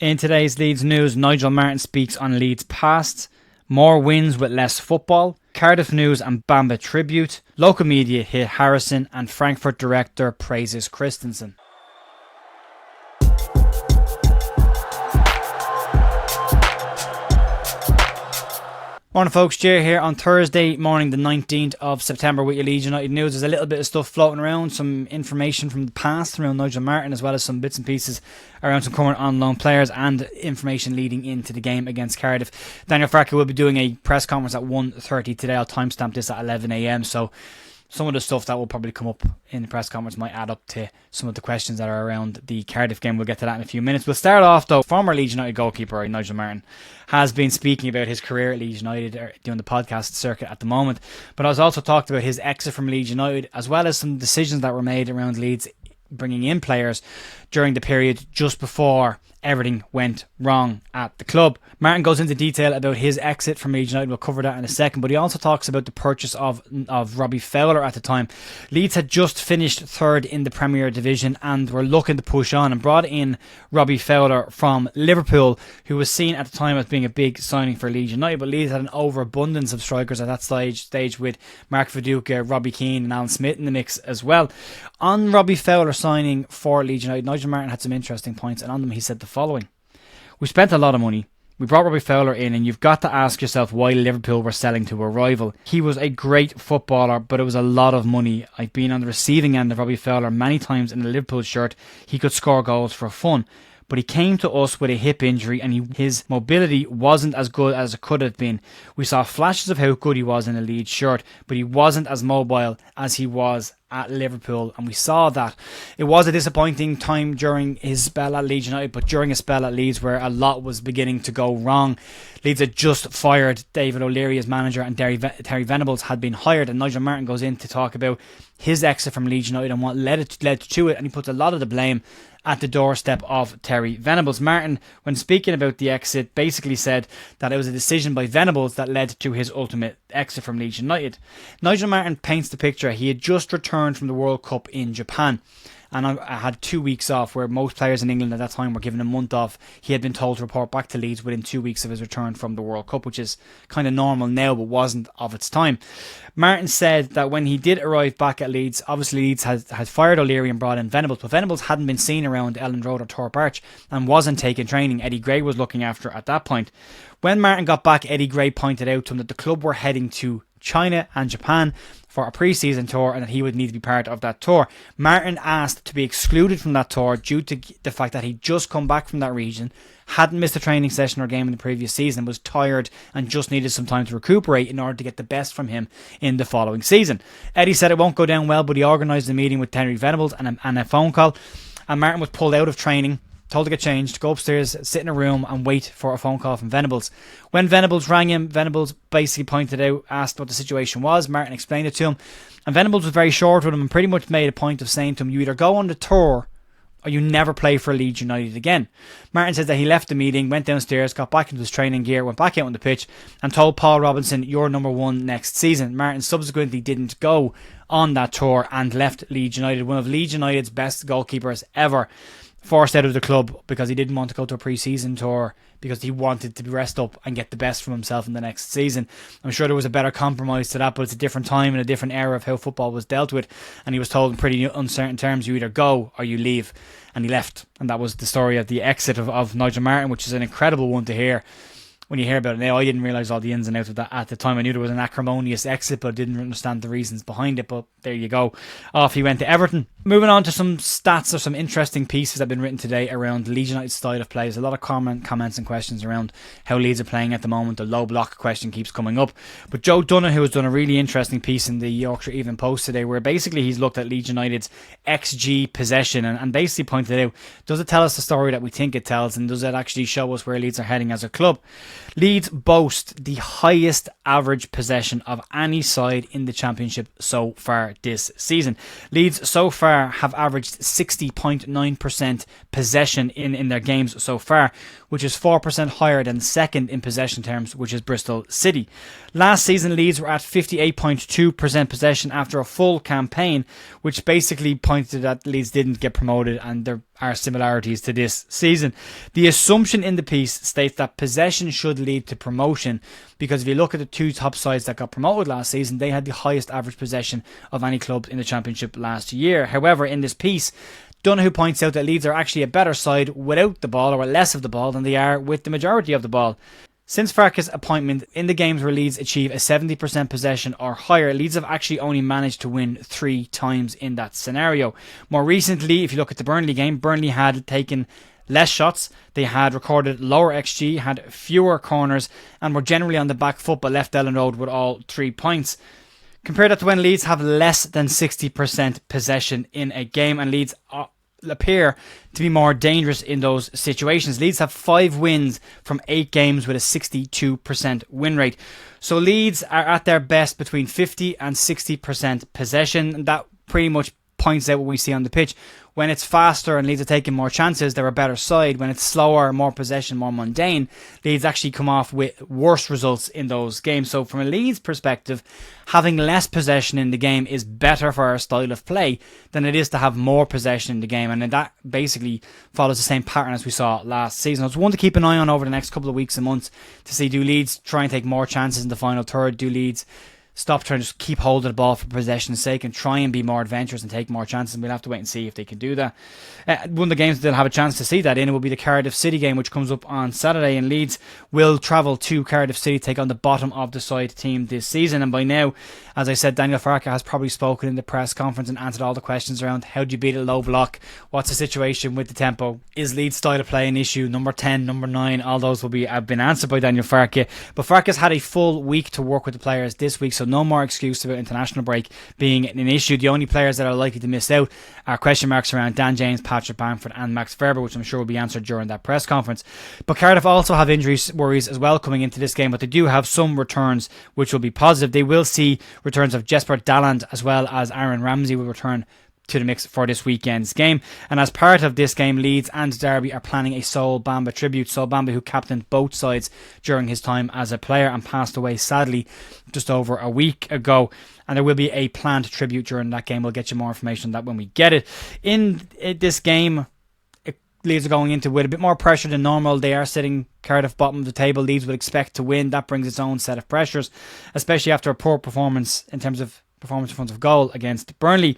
In today's Leeds news, Nigel Martyn speaks on Leeds' past, more wins with less football, Cardiff news and Bamba tribute, local media hit Harrison, and Frankfurt director praises Kristensen. Morning folks, Jay here on Thursday morning the 19th of September with your Leeds United news. There's a little bit of stuff floating around, some information from the past around Nigel Martyn, as well as some bits and pieces around some current on-loan players and information leading into the game against Cardiff. Daniel Farke will be doing a press conference at 1:30 today. I'll timestamp this at 11 a.m, so some of the stuff that will probably come up in the press conference might add up to some of the questions that are around the Cardiff game. We'll get to that in a few minutes. We'll start off though. Former Leeds United goalkeeper Nigel Martyn has been speaking about his career at Leeds United, doing the podcast circuit at the moment, but has also talked about his exit from Leeds United, as well as some decisions that were made around Leeds bringing in players during the period just before everything went wrong at the club. Martyn goes into detail about his exit from Leeds United. We'll cover that in a second, but he also talks about the purchase of Robbie Fowler at the time. Leeds had just finished third in the Premier Division and were looking to push on and brought in Robbie Fowler from Liverpool, who was seen at the time as being a big signing for Leeds United, but Leeds had an overabundance of strikers at that stage with Mark Viduka, Robbie Keane and Alan Smith in the mix as well. On Robbie Fowler signing for Leeds United, Nigel Martyn had some interesting points, and on them he said the following: "We spent a lot of money. We brought Robbie Fowler in, and you've got to ask yourself why Liverpool were selling to a rival. He was a great footballer, but it was a lot of money. I've been on the receiving end of Robbie Fowler many times in a Liverpool shirt. He could score goals for fun. But he came to us with a hip injury, and his mobility wasn't as good as it could have been. We saw flashes of how good he was in a Leeds shirt, but he wasn't as mobile as he was at Liverpool, and we saw that. It was a disappointing time during his spell at Leeds United, but during a spell at Leeds where a lot was beginning to go wrong. Leeds had just fired David O'Leary as manager, and Terry Venables had been hired, and Nigel Martyn goes in to talk about his exit from Leeds United and what led to it, and he puts a lot of the blame at the doorstep of Terry Venables. Martyn, when speaking about the exit, basically said that it was a decision by Venables that led to his ultimate exit from Leeds United. Nigel Martyn paints the picture. He had just returned from the World Cup in Japan, and I had 2 weeks off, where most players in England at that time were given a month off. He had been told to report back to Leeds within 2 weeks of his return from the World Cup, which is kind of normal now, but wasn't of its time. Martyn said that when he did arrive back at Leeds, obviously Leeds had fired O'Leary and brought in Venables, but Venables hadn't been seen around Elland Road or Thorpe Arch and wasn't taking training. Eddie Gray was looking after at that point. When Martyn got back, Eddie Gray pointed out to him that the club were heading to China and Japan for a pre-season tour, and that he would need to be part of that tour. Martyn asked to be excluded from that tour due to the fact that he'd just come back from that region, hadn't missed a training session or game in the previous season, was tired and just needed some time to recuperate in order to get the best from him in the following season. Eddie said it won't go down well, but he organised a meeting with Terry Venables and a phone call, and Martyn was pulled out of training, told to get changed, go upstairs, sit in a room and wait for a phone call from Venables. When Venables rang him, Venables basically asked what the situation was. Martyn explained it to him, and Venables was very short with him and pretty much made a point of saying to him, you either go on the tour or you never play for Leeds United again. Martyn says that he left the meeting, went downstairs, got back into his training gear, went back out on the pitch and told Paul Robinson, you're number one next season. Martyn subsequently didn't go on that tour and left Leeds United, one of Leeds United's best goalkeepers ever, forced out of the club because he didn't want to go to a pre-season tour, because he wanted to rest up and get the best from himself in the next season. I'm sure there was a better compromise to that, but it's a different time and a different era of how football was dealt with, and he was told in pretty uncertain terms, you either go or you leave, and he left. And that was the story of the exit of Nigel Martyn, which is an incredible one to hear. When you hear about it now, I didn't realise all the ins and outs of that at the time. I knew there was an acrimonious exit, but I didn't understand the reasons behind it. But there you go. Off he went to Everton. Moving on to some stats or some interesting pieces that have been written today around Leeds United's style of play. There's a lot of comments and questions around how Leeds are playing at the moment. The low block question keeps coming up. But Joe Donoghue has done a really interesting piece in the Yorkshire Evening Post today, where basically he's looked at Leeds United's XG possession and basically pointed out, does it tell us the story that we think it tells, and does it actually show us where Leeds are heading as a club? Leeds boast the highest average possession of any side in the Championship so far this season. Leeds so far have averaged 60.9% possession in their games so far, which is 4% higher than second in possession terms, which is Bristol City. Last season, Leeds were at 58.2% possession after a full campaign, which basically pointed that Leeds didn't get promoted and they're are similarities to this season. The assumption in the piece states that possession should lead to promotion, because if you look at the two top sides that got promoted last season, they had the highest average possession of any club in the Championship last year. However, in this piece, Donoghue points out that Leeds are actually a better side without the ball, or less of the ball, than they are with the majority of the ball. Since Farke's appointment, in the games where Leeds achieve a 70% possession or higher, Leeds have actually only managed to win 3 times in that scenario. More recently, if you look at the Burnley game, Burnley had taken less shots, they had recorded lower XG, had fewer corners, and were generally on the back foot but left Ellen Road with all 3 points. Compare that to when Leeds have less than 60% possession in a game, and Leeds appear to be more dangerous in those situations. Leeds have 5 wins from 8 games with a 62% win rate. So Leeds are at their best between 50 and 60% possession, and that pretty much points out what we see on the pitch. When it's faster and Leeds are taking more chances, they're a better side. When it's slower, more possession, more mundane, Leeds actually come off with worse results in those games. So from a Leeds perspective, having less possession in the game is better for our style of play than it is to have more possession in the game. And that basically follows the same pattern as we saw last season. It's one to keep an eye on over the next couple of weeks and months to see, do Leeds try and take more chances in the final third? Do Leeds stop trying to just keep hold of the ball for possession's sake and try and be more adventurous and take more chances? And we'll have to wait and see if they can do that. One of the games they'll have a chance to see that in will be the Cardiff City game, which comes up on Saturday, and Leeds will travel to Cardiff City to take on the bottom of the side team this season. And by now, as I said, Daniel Farke has probably spoken in the press conference and answered all the questions around how do you beat a low block, what's the situation with the tempo, is Leeds' style of play an issue, number 10, number 9, all those will have been answered by Daniel Farke. But Farke's had a full week to work with the players this week, so no more excuse about international break being an issue. The only players that are likely to miss out are question marks around Dan James, Patrick Bamford and Max Verber, which I'm sure will be answered during that press conference. But Cardiff also have injury worries as well coming into this game, but they do have some returns which will be positive. They will see returns of Jesper Dalland as well as Aaron Ramsey will return to the mix for this weekend's game. And as part of this game, Leeds and Derby are planning a Sol Bamba tribute. Sol Bamba, who captained both sides during his time as a player and passed away sadly just over a week ago. And there will be a planned tribute during that game. We'll get you more information on that when we get it. In this game, Leeds are going into with a bit more pressure than normal. They are sitting Cardiff bottom of the table. Leeds would expect to win. That brings its own set of pressures, especially after a poor performance in terms of performance in front of goal against Burnley.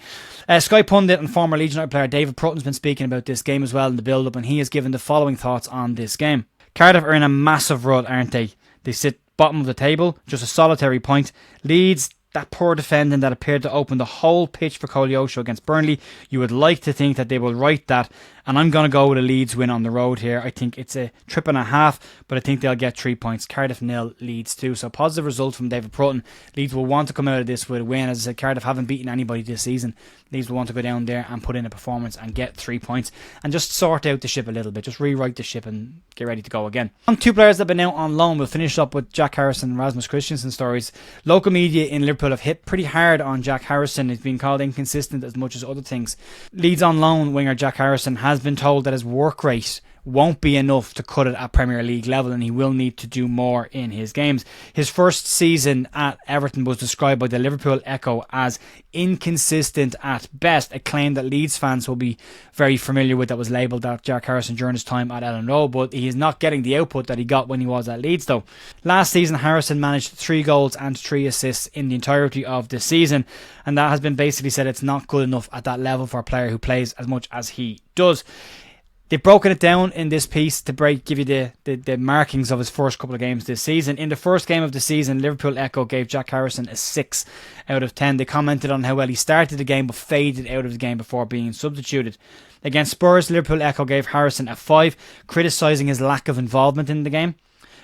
Sky pundit and former Leeds United player David Prutton's been speaking about this game as well in the build-up, and he has given the following thoughts on this game. Cardiff are in a massive rut, aren't they? They sit bottom of the table, just a solitary point. Leeds, that poor defending that appeared to open the whole pitch for Koleosho against Burnley, you would like to think that they will right that, and I'm going to go with a Leeds win on the road here. I think it's a 3.5, but I think they'll get 3 points. Cardiff 0, Leeds 2. So positive result from David Prutton. Leeds will want to come out of this with a win. As I said, Cardiff haven't beaten anybody this season. Leeds will want to go down there and put in a performance and get 3 points and just sort out the ship a little bit. Just rewrite the ship and get ready to go again. On 2 players that have been out on loan, we'll finish up with Jack Harrison and Rasmus Kristensen stories. Local media in Liverpool have hit pretty hard on Jack Harrison. He's been called inconsistent as much as other things. Leeds on loan winger Jack Harrison has been told that his work rate won't be enough to cut it at Premier League level, and he will need to do more in his games. His first season at Everton was described by the Liverpool Echo as inconsistent at best, a claim that Leeds fans will be very familiar with, that was labelled at Jack Harrison during his time at Ellen Road, but he is not getting the output that he got when he was at Leeds though. Last season, Harrison managed 3 goals and 3 assists in the entirety of the season, and that has been basically said it's not good enough at that level for a player who plays as much as he does. They've broken it down in this piece to give you the markings of his first couple of games this season. In the first game of the season, Liverpool Echo gave Jack Harrison a 6 out of 10. They commented on how well he started the game but faded out of the game before being substituted. Against Spurs, Liverpool Echo gave Harrison a 5, criticising his lack of involvement in the game.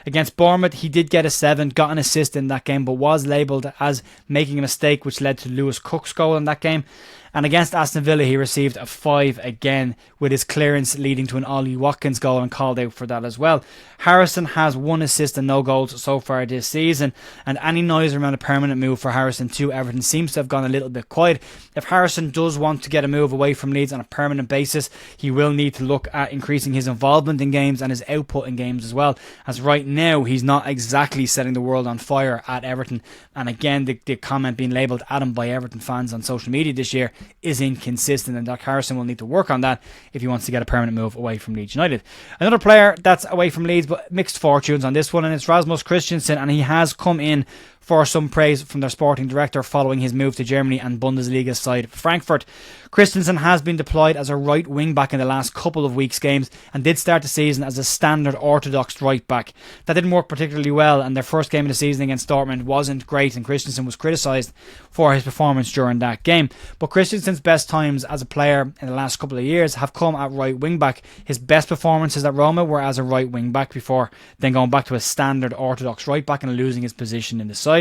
Against Bournemouth, he did get a 7, got an assist in that game, but was labelled as making a mistake, which led to Lewis Cook's goal in that game. And against Aston Villa, he received a 5 again, with his clearance leading to an Ollie Watkins goal and called out for that as well. Harrison has 1 assist and no goals so far this season, and any noise around a permanent move for Harrison to Everton seems to have gone a little bit quiet. If Harrison does want to get a move away from Leeds on a permanent basis, he will need to look at increasing his involvement in games and his output in games as well, as right now he's not exactly setting the world on fire at Everton. And again, the comment being labelled at him by Everton fans on social media this year is inconsistent, and Doc Harrison will need to work on that if he wants to get a permanent move away from Leeds United. Another player that's away from Leeds, but mixed fortunes on this one, and it's Rasmus Kristensen, and he has come in for some praise from their sporting director following his move to Germany and Bundesliga side Frankfurt. Kristensen has been deployed as a right wing back in the last couple of weeks' games and did start the season as a standard orthodox right back. That didn't work particularly well, and their first game of the season against Dortmund wasn't great, and Kristensen was criticised for his performance during that game. But Kristensen's best times as a player in the last couple of years have come at right wing back. His best performances at Roma were as a right wing back before then going back to a standard orthodox right back and losing his position in the side.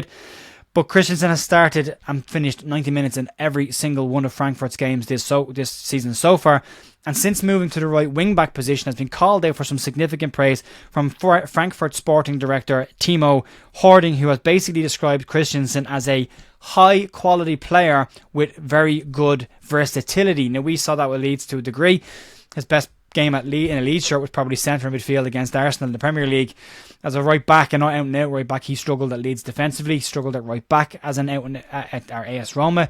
But Kristensen has started and finished 90 minutes in every single one of Frankfurt's games this season so far, and since moving to the right wing-back position has been called out for some significant praise from Frankfurt sporting director Timo Hording, who has basically described Kristensen as a high-quality player with very good versatility. Now, we saw that with Leeds to a degree. His best game in a Leeds shirt was probably centre midfield against Arsenal in the Premier League. As a right back and not out and out right back, he struggled at Leeds defensively, struggled at right back as an out and at our AS Roma,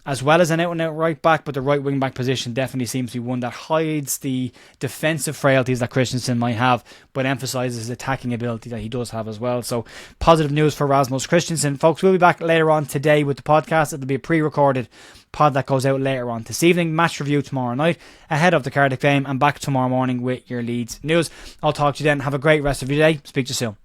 as well as an out and out right back. But the right wing back position definitely seems to be one that hides the defensive frailties that Kristensen might have, but emphasises his attacking ability that he does have as well. So positive news for Rasmus Kristensen. Folks, we'll be back later on today with the podcast. It'll be a pre-recorded pod that goes out later on this evening. Match review tomorrow night ahead of the Cardiff game, and back tomorrow morning with your Leeds news. I'll talk to you then. Have a great rest of your day. Speak to you soon.